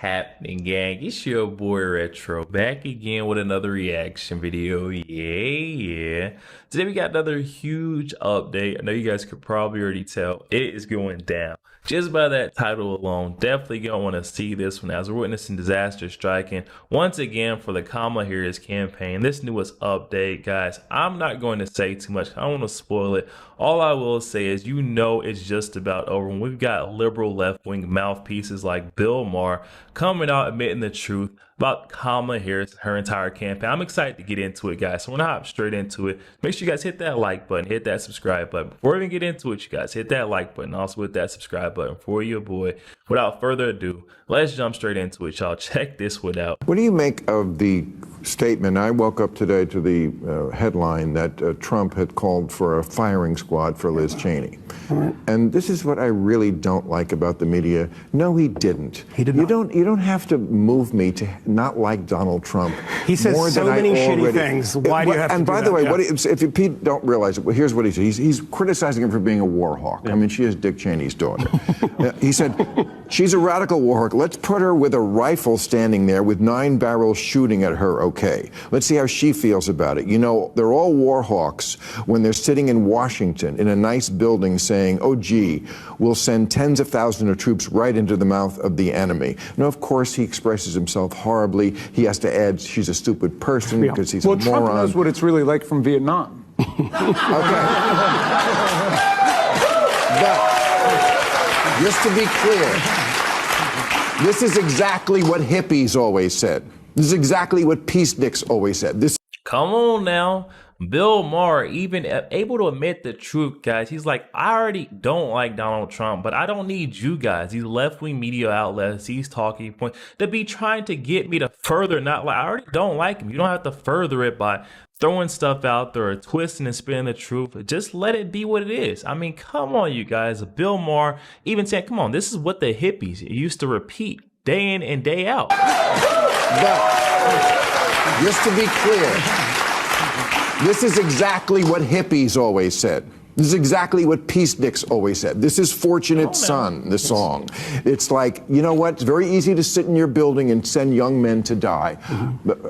happening, gang? It's your boy Retro back again with another reaction video. Yeah. Today we got another huge update. I know you guys could probably already tell it is going down. Just by that title alone, definitely gonna want to see this one as we're witnessing disaster striking once again for the Kamala Harris campaign. This newest update, guys, I'm not going to say too much. I don't want to spoil it. All I will say is, you know, it's just about over. When we've got liberal left-wing mouthpieces like Bill Maher coming out admitting the truth about Kamala Harris and her entire campaign. I'm excited to get into it, guys. So we're gonna hop straight into it. Make sure you guys hit that like button, hit that subscribe button. Before we even get into it, you guys, hit that like button, also hit that subscribe button for your boy. Without further ado, let's jump straight into it, y'all. Check this one out. What do you make of the statement? I woke up today to the headline that Trump had called for a firing squad for Liz Cheney. And this is what I really don't like about the media. No, he didn't. He did not. You don't have to move me to not like Donald Trump. He says more so than many I shitty already, things. Why do you have to And do by that? the way, Yes. if you don't realize it, well, here's what he said. He's criticizing him for being a war hawk. I mean, she is Dick Cheney's daughter. He said, she's a radical war hawk. Let's put her with a rifle standing there with 9 barrels shooting at her, okay. Let's see how she feels about it. You know, they're all war hawks when they're sitting in Washington in a nice building saying, oh, gee, we'll send tens of thousands of troops right into the mouth of the enemy. Now, of course, he expresses himself horribly. He has to add she's a stupid person because he's a moron. Well, Trump knows what it's really like from Vietnam. Okay. But, just to be clear, this is exactly what hippies always said. This is exactly what peaceniks always said. Come on now. Bill Maher even able to admit the truth, guys. He's like, I already don't like Donald Trump, but I don't need you guys, these left-wing media outlets, these talking points, to be trying to get me to further not like. I already don't like him. You don't have to further it by throwing stuff out there or twisting and spinning the truth. Just let it be what it is. I mean, come on, you guys. Bill Maher even said, come on, this is what the hippies used to repeat day in and day out. But, just to be clear, this is exactly what hippies always said. This is exactly what peaceniks always said. This is Fortunate Son, the song. It's like, you know what? It's very easy to sit in your building and send young men to die.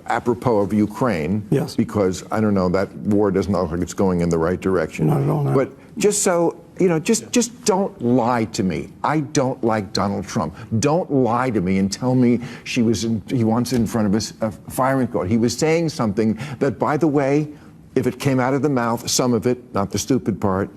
Apropos of Ukraine, Yes. because, I don't know, that war doesn't look like it's going in the right direction. Not at all, no. But just so, you know, just don't lie to me. I don't like Donald Trump. Don't lie to me and tell me he wants in front of us a firing squad. He was saying something that, by the way, if it came out of the mouth, some of it, not the stupid part,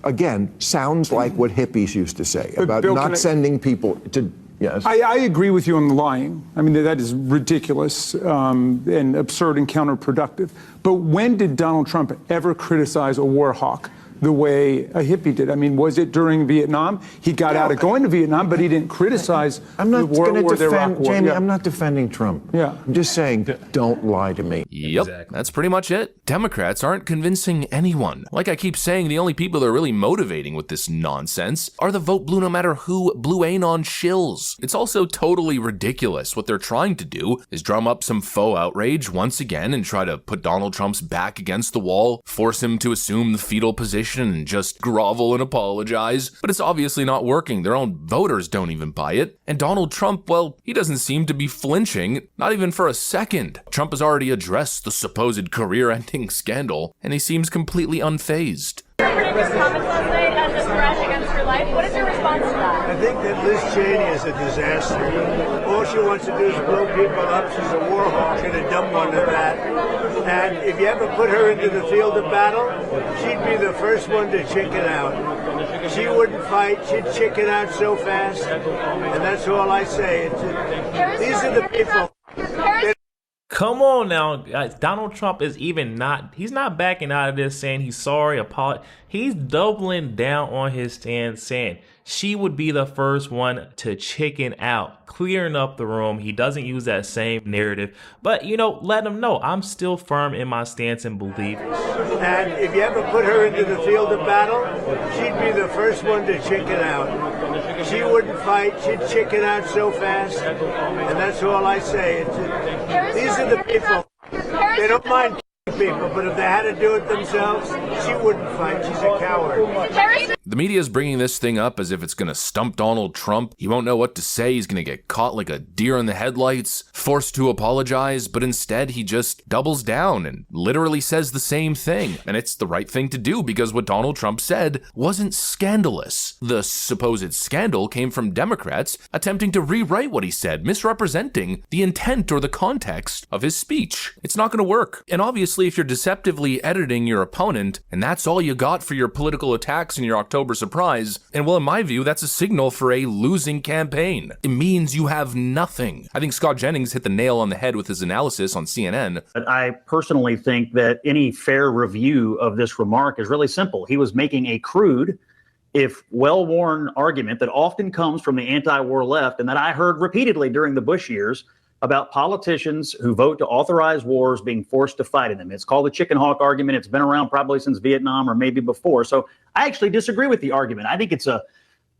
again, sounds like what hippies used to say about Bill, not sending people to, yes. I agree with you on the lying. I mean, that is ridiculous and absurd and counterproductive. But when did Donald Trump ever criticize a war hawk the way a hippie did? I mean, was it during Vietnam? He got out of going to Vietnam, but he didn't criticize I'm not the war, going to the Iraq defend, war. Jamie, Yeah. I'm not defending Trump. Yeah. I'm just saying, don't lie to me. Yep, exactly. That's pretty much it. Democrats aren't convincing anyone. Like I keep saying, the only people that are really motivating with this nonsense are the vote blue no matter who blue anon shills. It's also totally ridiculous. What they're trying to do is drum up some faux outrage once again and try to put Donald Trump's back against the wall, force him to assume the fetal position and just grovel and apologize. But it's obviously not working. Their own voters don't even buy it. And Donald Trump, well, he doesn't seem to be flinching, not even for a second. Trump has already addressed the supposed career-ending scandal, and he seems completely unfazed. Comments last night as a threat against your life. What is your response to that? I think that Liz Cheney is a disaster. All she wants to do is blow people up. She's a war hawk and a dumb one at that. And if you ever put her into the field of battle, she'd be the first one to chicken out. She wouldn't fight. She'd chicken out so fast. And that's all I say. These are the people. Come on now, guys. Donald Trump is he's not backing out of this, saying he's sorry, apologize. He's doubling down on his stance, saying she would be the first one to chicken out, clearing up the room. He doesn't use that same narrative, but, you know, let him know I'm still firm in my stance and belief. And if you ever put her into the field of battle, she'd be the first one to chicken out. She wouldn't fight. She'd chicken out so fast. And that's all I say. These are the people. They don't mind people, but if they had to do it themselves, she wouldn't fight. She's a coward. The media is bringing this thing up as if it's gonna stump Donald Trump. He won't know what to say, he's gonna get caught like a deer in the headlights, forced to apologize, but instead he just doubles down and literally says the same thing. And it's the right thing to do because what Donald Trump said wasn't scandalous. The supposed scandal came from Democrats attempting to rewrite what he said, misrepresenting the intent or the context of his speech. It's not gonna work. And obviously, if you're deceptively editing your opponent, and that's all you got for your political attacks in your October surprise, and well, in my view, that's a signal for a losing campaign. It means you have nothing. I think Scott Jennings hit the nail on the head with his analysis on CNN. I personally think that any fair review of this remark is really simple. He was making a crude, if well-worn argument that often comes from the anti-war left and that I heard repeatedly during the Bush years about politicians who vote to authorize wars being forced to fight in them. It's called the chicken hawk argument. It's been around probably since Vietnam or maybe before. So I actually disagree with the argument. I think it's a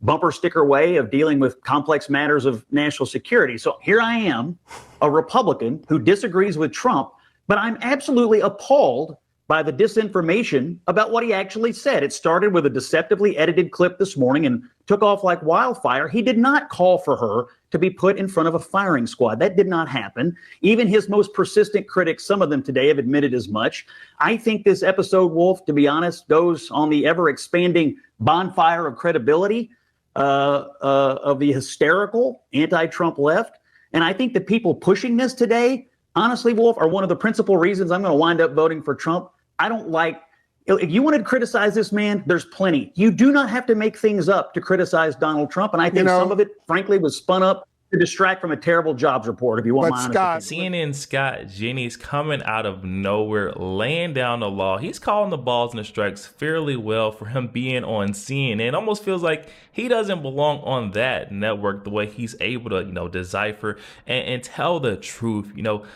bumper sticker way of dealing with complex matters of national security. So here I am, a Republican who disagrees with Trump, but I'm absolutely appalled by the disinformation about what he actually said. It started with a deceptively edited clip this morning and took off like wildfire. He did not call for her to be put in front of a firing squad. That did not happen. Even his most persistent critics, some of them today, have admitted as much. I think this episode, Wolf, to be honest, goes on the ever-expanding bonfire of credibility of the hysterical anti-Trump left. And I think the people pushing this today, honestly, Wolf, are one of the principal reasons I'm going to wind up voting for Trump. I don't like, if you want to criticize this man, there's plenty. You do not have to make things up to criticize Donald Trump. And I think some of it, frankly, was spun up to distract from a terrible jobs report, if you want my honest opinion. CNN Scott Jennings coming out of nowhere, laying down the law. He's calling the balls and the strikes fairly well for him being on CNN. It almost feels like he doesn't belong on that network the way he's able to, decipher and tell the truth.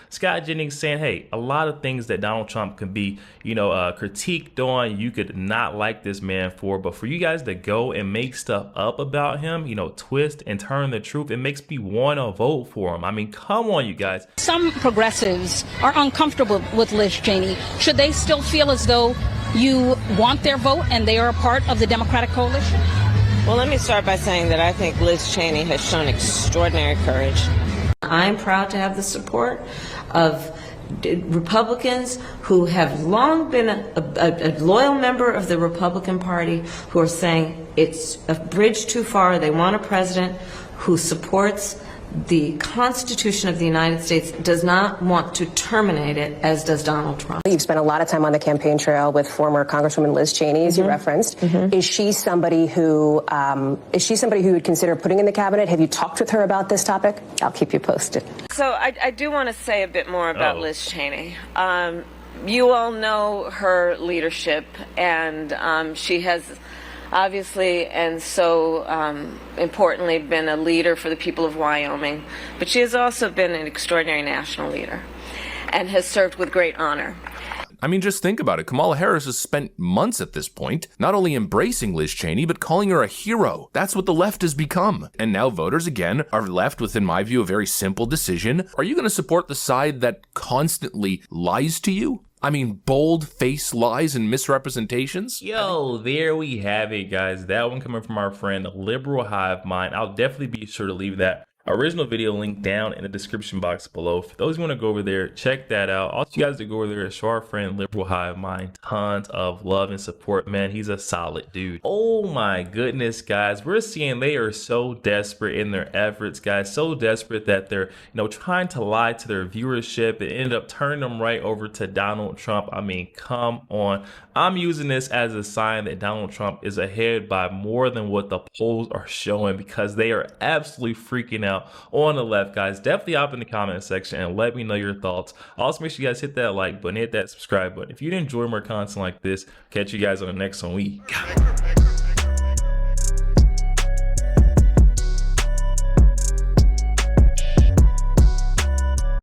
Scott Jennings saying, hey, a lot of things that Donald Trump can be, critiqued on, you could not like this man for, but for you guys to go and make stuff up about him, twist and turn the truth, it makes me want to vote for him. I mean, come on, you guys. Some progressives are uncomfortable with Liz Cheney. Should they still feel as though you want their vote and they are a part of the Democratic coalition? Well, let me start by saying that I think Liz Cheney has shown extraordinary courage. I'm proud to have the support of Republicans who have long been a loyal member of the Republican Party, who are saying it's a bridge too far. They want a president who supports the Constitution of the United States, does not want to terminate it, as does Donald Trump. You've spent a lot of time on the campaign trail with former Congresswoman Liz Cheney, as you referenced. Is she somebody who you would consider putting in the cabinet? Have you talked with her about this topic? I'll keep you posted. So I do want to say a bit more about Liz Cheney. You all know her leadership, and she has obviously and so importantly been a leader for the people of Wyoming, but she has also been an extraordinary national leader and has served with great honor. I mean, just think about it. Kamala Harris has spent months at this point not only embracing Liz Cheney, but calling her a hero. That's what the left has become. And now voters, again, are left with, in my view, a very simple decision. Are you going to support the side that constantly lies to you? I mean, bold-faced lies and misrepresentations? Yo, there we have it, guys. That one coming from our friend Liberal Hive Mind. I'll definitely be sure to leave that original video link down in the description box below. For those who want to go over there, check that out. Also, you guys to go over there and show our friend Liberal Hive Mind tons of love and support. Man, he's a solid dude. Oh my goodness, guys. We're seeing they are so desperate in their efforts, guys. So desperate that they're, trying to lie to their viewership and ended up turning them right over to Donald Trump. I mean, come on. I'm using this as a sign that Donald Trump is ahead by more than what the polls are showing, because they are absolutely freaking out on the left, guys. Definitely hop in the comment section and let me know your thoughts. Also, make sure you guys hit that like button, hit that subscribe button. If you enjoy more content like this, catch you guys on the next one. We got it.